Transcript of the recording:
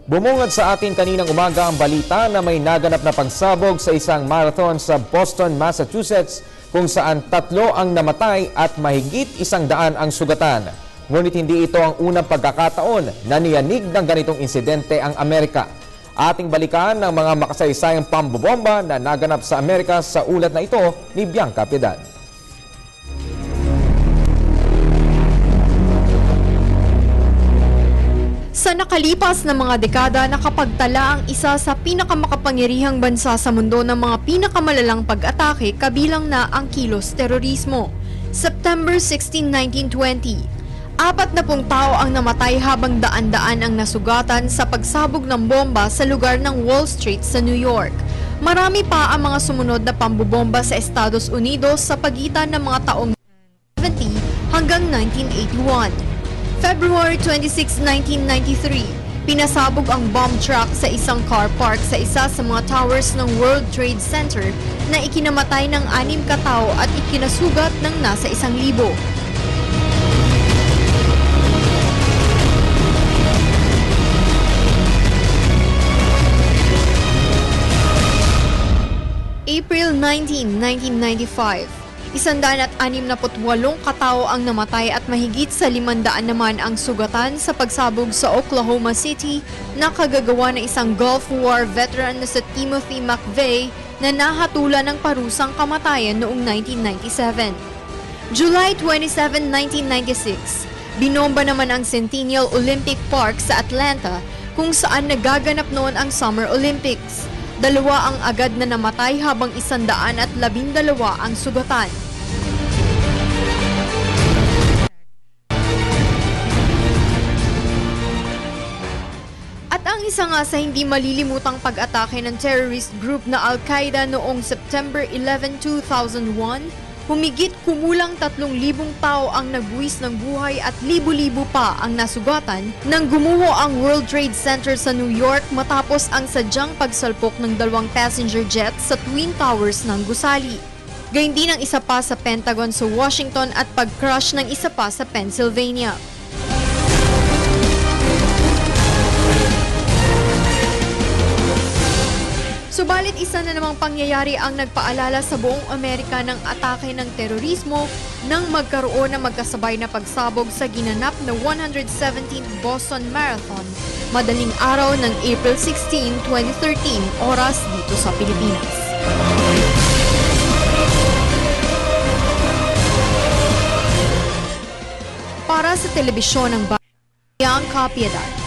Bumungad sa atin kaninang umaga ang balita na may naganap na pagsabog sa isang marathon sa Boston, Massachusetts kung saan 3 ang namatay at mahigit 100 ang sugatan. Ngunit hindi ito ang unang pagkakataon na niyanig ng ganitong insidente ang Amerika. Ating balikan ng mga makasaysayang pambobomba na naganap sa Amerika sa ulat na ito ni Bianca Piedad. Sa nakalipas na mga dekada, nakapagtala ang isa sa pinakamakapangyarihang bansa sa mundo ng mga pinakamalalang pag-atake kabilang na ang kilos terorismo. September 16, 1920, 40 tao ang namatay habang daan-daan ang nasugatan sa pagsabog ng bomba sa lugar ng Wall Street sa New York. Marami pa ang mga sumunod na pambobomba sa Estados Unidos sa pagitan ng mga taong 1970 hanggang 1981. February 26, 1993, pinasabog ang bomb truck sa isang car park sa isa sa mga towers ng World Trade Center na ikinamatay ng 6 katao at ikinasugat ng nasa 1,000. April 19, 1995, 168 katao ang namatay at mahigit sa 500 naman ang sugatan sa pagsabog sa Oklahoma City na kagagawa ng isang Gulf War veteran na si Timothy McVeigh na nahatulan ng parusang kamatayan noong 1997. July 27, 1996, binomba naman ang Centennial Olympic Park sa Atlanta kung saan nagaganap noon ang Summer Olympics. 2 ang agad na namatay habang 112 ang sugatan. At ang isa nga sa hindi malilimutang pag-atake ng terrorist group na Al-Qaeda noong September 11, 2001, humigit kumulang 3,000 tao ang nagbuwis ng buhay at libo-libo pa ang nasugatan nang gumuho ang World Trade Center sa New York matapos ang sadyang pagsalpok ng 2 passenger jets sa Twin Towers ng gusali. Gayun din ang isa pa sa Pentagon sa Washington at pag-crash ng isa pa sa Pennsylvania. Subalit isa na namang pangyayari ang nagpaalala sa buong Amerika ng atake ng terorismo nang magkaroon ng magkasabay na pagsabog sa ginanap na 117th Boston Marathon madaling araw ng April 16, 2013, oras dito sa Pilipinas. Para sa telebisyon ng Bianca Piedad.